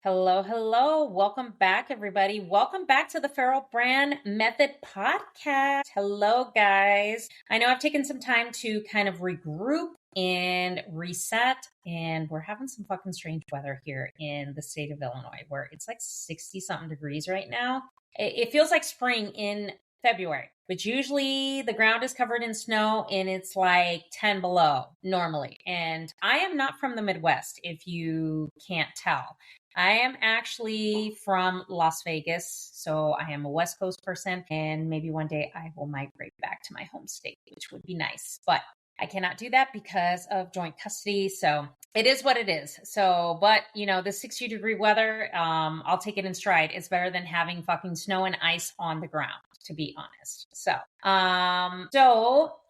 Hello, hello. Welcome back, everybody. Welcome back to the Feral Brand Method podcast. Hello, guys. I know I've taken some time to kind of regroup and reset, and we're having some fucking strange weather here in the state of Illinois where it's like 60 something degrees right now. It feels like spring in February, but usually the ground is covered in snow and it's like 10 below normally. And I am not from the Midwest, if you can't tell. I am actually from Las Vegas, so I am a West Coast person, and maybe one day I will migrate back to my home state, which would be nice. But I cannot do that because of joint custody, so it is what it is. So, but the 60-degree weather, I'll take it in stride. It's better than having fucking snow and ice on the ground, to be honest. So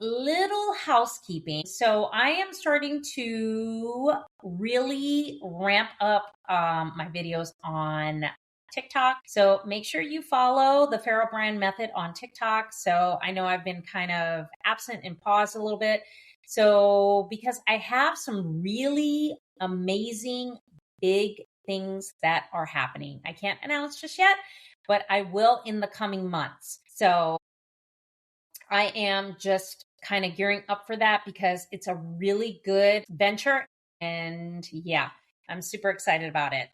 little housekeeping. So I am starting to really ramp up my videos on TikTok. So make sure you follow the Feral Brand Method on TikTok. So I know I've been kind of absent and paused a little bit. So because I have some really amazing big things that are happening. I can't announce just yet, but I will in the coming months. So I am just kind of gearing up for that because it's a really good venture. And yeah, I'm super excited about it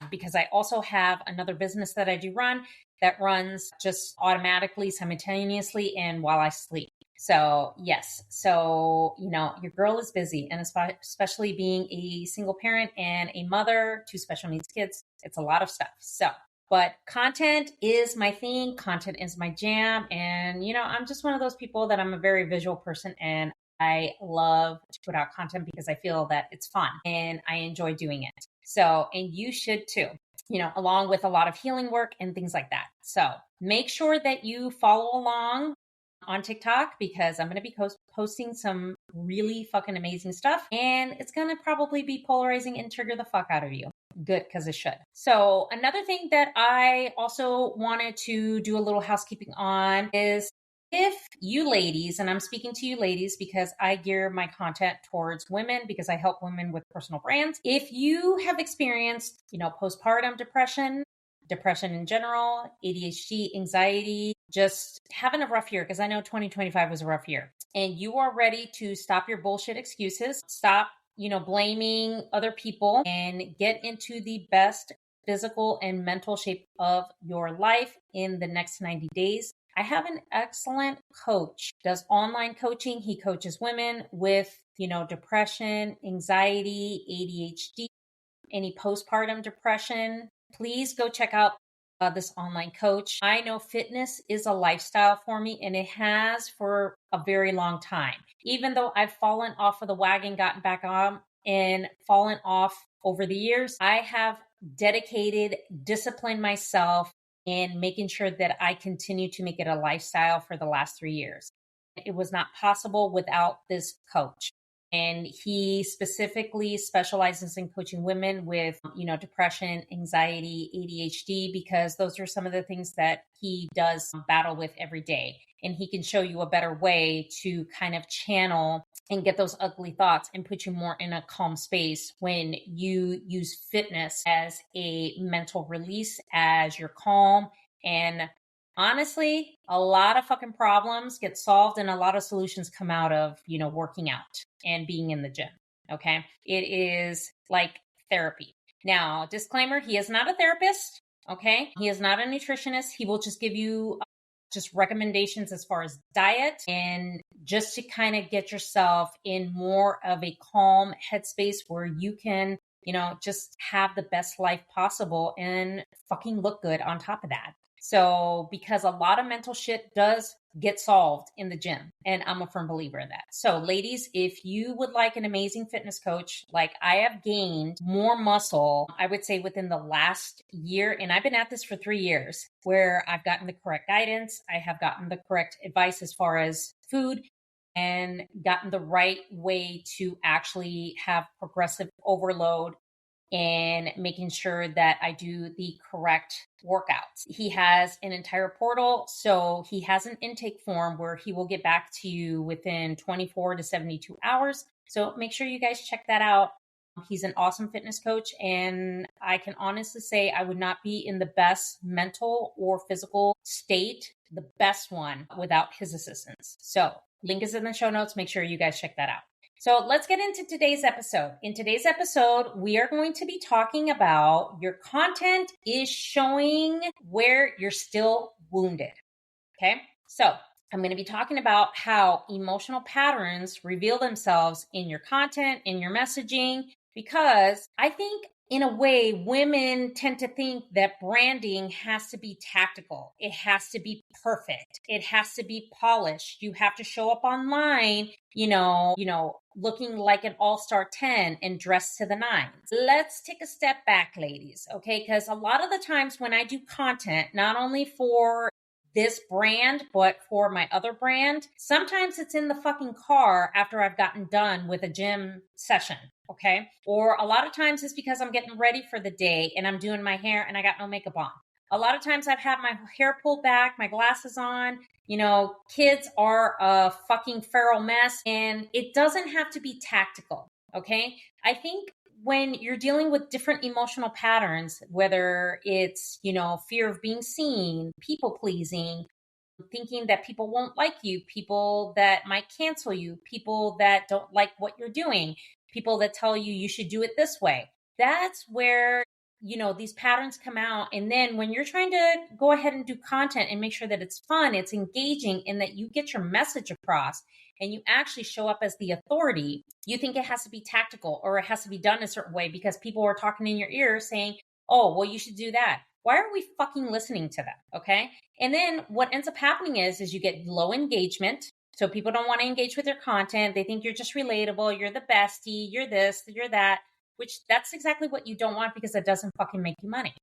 because I also have another business that I do run that runs just automatically, simultaneously, and while I sleep. So yes, so your girl is busy, and especially being a single parent and a mother to special needs kids, it's a lot of stuff. But content is my thing. Content is my jam. And, I'm just one of those people that I'm a very visual person and I love to put out content because I feel that it's fun and I enjoy doing it. So, and you should too, along with a lot of healing work and things like that. So make sure that you follow along on TikTok because I'm going to be posting some really fucking amazing stuff and it's going to probably be polarizing and trigger the fuck out of you. Good, because it should. So another thing that I also wanted to do a little housekeeping on is if you ladies, and I'm speaking to you ladies because I gear my content towards women because I help women with personal brands. If you have experienced, postpartum depression in general, ADHD, anxiety, just having a rough year, because I know 2025 was a rough year, and you are ready to stop your bullshit excuses, stop blaming other people and get into the best physical and mental shape of your life in the next 90 days. I have an excellent coach, does online coaching. He coaches women with, depression, anxiety, ADHD, any postpartum depression. Please go check out this online coach. I know fitness is a lifestyle for me and it has for a very long time. Even though I've fallen off of the wagon, gotten back on and fallen off over the years, I have dedicated, disciplined myself in making sure that I continue to make it a lifestyle for the last 3 years. It was not possible without this coach. And he specifically specializes in coaching women with, depression, anxiety, ADHD, because those are some of the things that he does battle with every day. And he can show you a better way to kind of channel and get those ugly thoughts and put you more in a calm space when you use fitness as a mental release, as you're calm. And honestly, a lot of fucking problems get solved and a lot of solutions come out of, working out and being in the gym. Okay. It is like therapy. Now, disclaimer, he is not a therapist. Okay. He is not a nutritionist. He will just give you just recommendations as far as diet and just to kind of get yourself in more of a calm headspace where you can, just have the best life possible and fucking look good on top of that. So, because a lot of mental shit does get solved in the gym, and I'm a firm believer in that. So, ladies, if you would like an amazing fitness coach, like I have gained more muscle, I would say within the last year, and I've been at this for 3 years, where I've gotten the correct guidance, I have gotten the correct advice as far as food, and gotten the right way to actually have progressive overload and making sure that I do the correct workouts. He has an entire portal. So he has an intake form where he will get back to you within 24 to 72 hours. So make sure you guys check that out. He's an awesome fitness coach, and I can honestly say I would not be in the best mental or physical state, the best one, without his assistance. So, link is in the show notes. Make sure you guys check that out. So let's get into today's episode. In today's episode, we are going to be talking about your content is showing where you're still wounded. Okay. So I'm going to be talking about how emotional patterns reveal themselves in your content, in your messaging, because I think in a way, women tend to think that branding has to be tactical. It has to be perfect. It has to be polished. You have to show up online, looking like an all-star 10 and dressed to the nines. Let's take a step back, ladies, okay? Because a lot of the times when I do content, not only for this brand, but for my other brand, sometimes it's in the fucking car after I've gotten done with a gym session. Okay. Or a lot of times it's because I'm getting ready for the day and I'm doing my hair and I got no makeup on. A lot of times I've had my hair pulled back, my glasses on, kids are a fucking feral mess, and it doesn't have to be tactical. Okay. I think when you're dealing with different emotional patterns, whether it's, fear of being seen, people pleasing, thinking that people won't like you, people that might cancel you, people that don't like what you're doing, people that tell you you should do it this way. That's where, these patterns come out. And then when you're trying to go ahead and do content and make sure that it's fun, it's engaging, and that you get your message across and you actually show up as the authority, you think it has to be tactical or it has to be done a certain way because people are talking in your ear saying, oh, well, you should do that. Why are we fucking listening to them? Okay. And then what ends up happening is you get low engagement. So people don't want to engage with your content. They think you're just relatable. You're the bestie. You're this, you're that, which that's exactly what you don't want because it doesn't fucking make you money.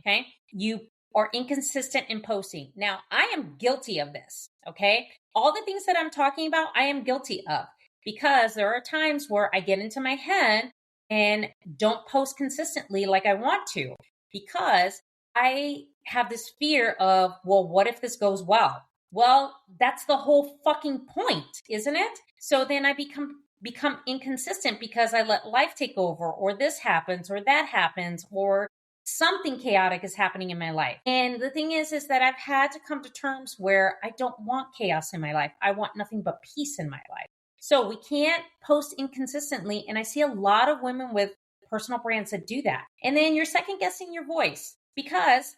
Okay. You are inconsistent in posting. Now, I am guilty of this. Okay. All the things that I'm talking about, I am guilty of because there are times where I get into my head and don't post consistently like I want to because I have this fear of, well, what if this goes well? Well, that's the whole fucking point, isn't it? So then I become inconsistent because I let life take over, or this happens, or that happens, or something chaotic is happening in my life. And the thing is that I've had to come to terms where I don't want chaos in my life. I want nothing but peace in my life. So we can't post inconsistently. And I see a lot of women with personal brands that do that. And then you're second guessing your voice because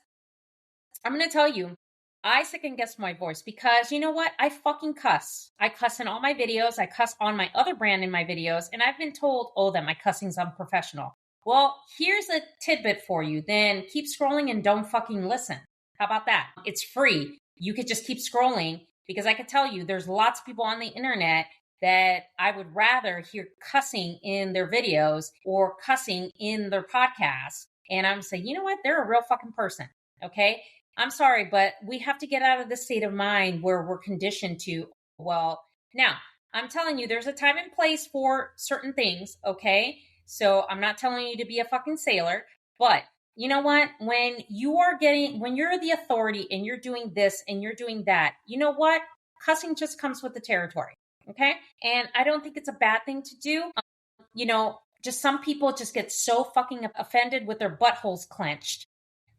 I'm going to tell you, I second guess my voice because you know what? I fucking cuss. I cuss in all my videos. I cuss on my other brand in my videos. And I've been told, oh, that my cussing's unprofessional. Well, here's a tidbit for you. Then keep scrolling and don't fucking listen. How about that? It's free. You could just keep scrolling because I could tell you there's lots of people on the internet that I would rather hear cussing in their videos or cussing in their podcasts. And I'm saying, you know what? They're a real fucking person. Okay. I'm sorry, but we have to get out of this state of mind where we're conditioned to, well, now I'm telling you, there's a time and place for certain things. Okay. So I'm not telling you to be a fucking sailor, but you know what? When you're the authority and you're doing this and you're doing that, you know what? Cussing just comes with the territory. Okay. And I don't think it's a bad thing to do. Just some people just get so fucking offended with their buttholes clenched.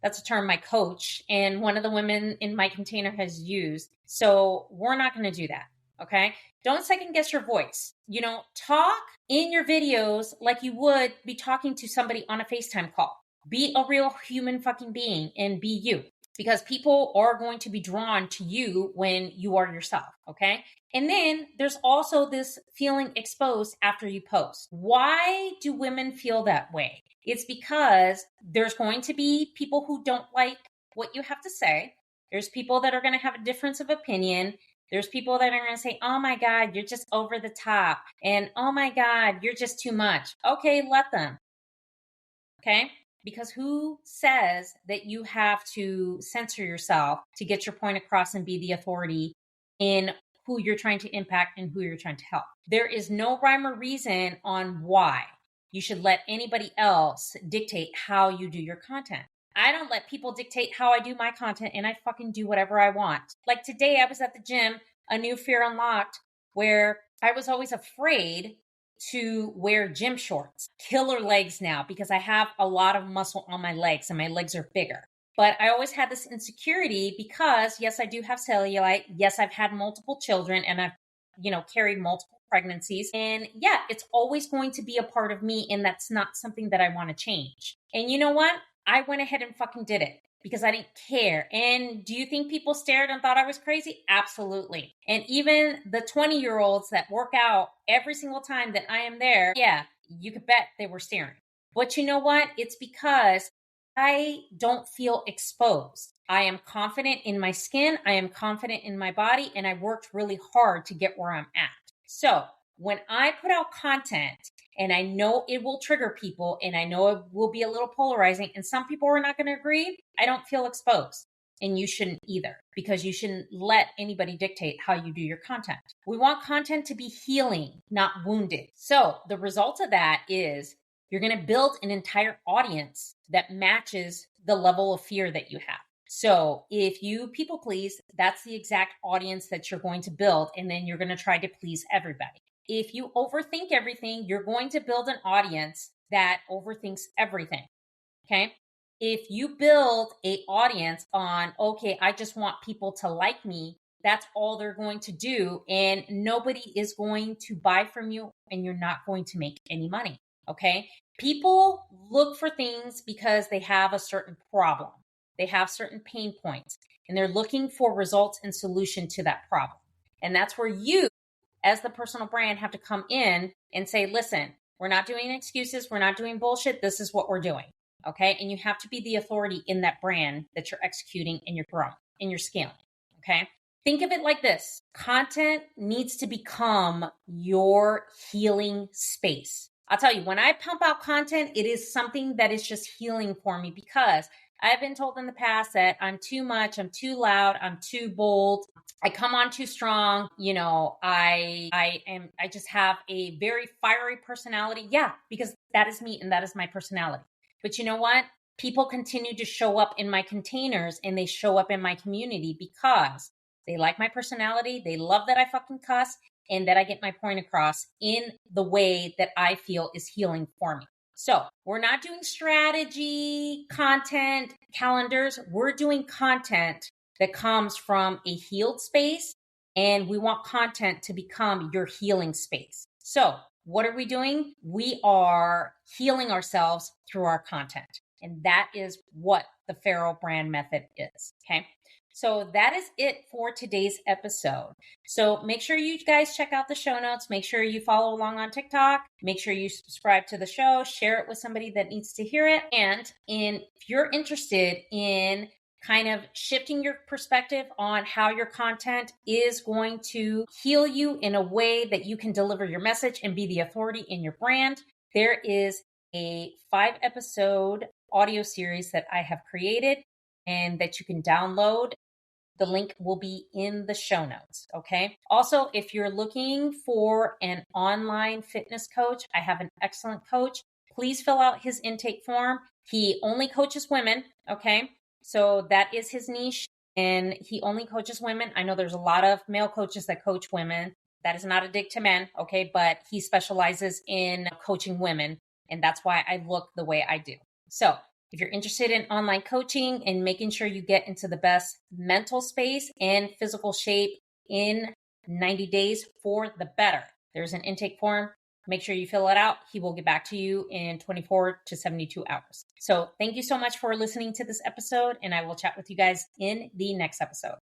That's a term my coach and one of the women in my container has used. So we're not going to do that. Okay. Don't second guess your voice. Talk in your videos like you would be talking to somebody on a FaceTime call. Be a real human fucking being and be you, because people are going to be drawn to you when you are yourself. Okay. And then there's also this feeling exposed after you post. Why do women feel that way? It's because there's going to be people who don't like what you have to say. There's people that are going to have a difference of opinion. There's people that are going to say, oh my God, you're just over the top. And oh my God, you're just too much. Okay, let them. Okay? Because who says that you have to censor yourself to get your point across and be the authority in who you're trying to impact and who you're trying to help? There is no rhyme or reason on why you should let anybody else dictate how you do your content. I don't let people dictate how I do my content, and I fucking do whatever I want. Like today I was at the gym, a new fear unlocked, where I was always afraid to wear gym shorts, killer legs now because I have a lot of muscle on my legs and my legs are bigger. But I always had this insecurity because yes, I do have cellulite. Yes, I've had multiple children and I've, carried multiple pregnancies. And yeah, it's always going to be a part of me. And that's not something that I want to change. And you know what? I went ahead and fucking did it because I didn't care. And do you think people stared and thought I was crazy? Absolutely. And even the 20-year-olds that work out every single time that I am there, yeah, you could bet they were staring. But you know what? It's because I don't feel exposed. I am confident in my skin. I am confident in my body. And I worked really hard to get where I'm at. So when I put out content and I know it will trigger people and I know it will be a little polarizing and some people are not going to agree, I don't feel exposed. And you shouldn't either, because you shouldn't let anybody dictate how you do your content. We want content to be healing, not wounded. So the result of that is you're going to build an entire audience that matches the level of fear that you have. So if you people please, that's the exact audience that you're going to build. And then you're going to try to please everybody. If you overthink everything, you're going to build an audience that overthinks everything. Okay. If you build an audience on, okay, I just want people to like me, that's all they're going to do. And nobody is going to buy from you and you're not going to make any money. Okay. People look for things because they have a certain problem. They have certain pain points and they're looking for results and solution to that problem. And that's where you, as the personal brand, have to come in and say, listen, we're not doing excuses. We're not doing bullshit. This is what we're doing. Okay. And you have to be the authority in that brand that you're executing and you're growing and you're scaling. Okay. Think of it like this. Content needs to become your healing space. I'll tell you, when I pump out content, it is something that is just healing for me because I've been told in the past that I'm too much, I'm too loud, I'm too bold, I come on too strong, I just have a very fiery personality. Yeah, because that is me and that is my personality. But you know what? People continue to show up in my containers and they show up in my community because they like my personality, they love that I fucking cuss, and that I get my point across in the way that I feel is healing for me. So we're not doing strategy, content, calendars. We're doing content that comes from a healed space, and we want content to become your healing space. So what are we doing? We are healing ourselves through our content. And that is what the Feral Brand Method is. Okay. So that is it for today's episode. So make sure you guys check out the show notes. Make sure you follow along on TikTok. Make sure you subscribe to the show, share it with somebody that needs to hear it. And if you're interested in kind of shifting your perspective on how your content is going to heal you in a way that you can deliver your message and be the authority in your brand, there is a 5-episode audio series that I have created and that you can download. The link will be in the show notes. Okay. Also, if you're looking for an online fitness coach, I have an excellent coach. Please fill out his intake form. He only coaches women. Okay. So that is his niche and he only coaches women. I know there's a lot of male coaches that coach women. That is not a dig to men. Okay. But he specializes in coaching women. And that's why I look the way I do. So if you're interested in online coaching and making sure you get into the best mental space and physical shape in 90 days for the better, there's an intake form. Make sure you fill it out. He will get back to you in 24 to 72 hours. So thank you so much for listening to this episode, and I will chat with you guys in the next episode.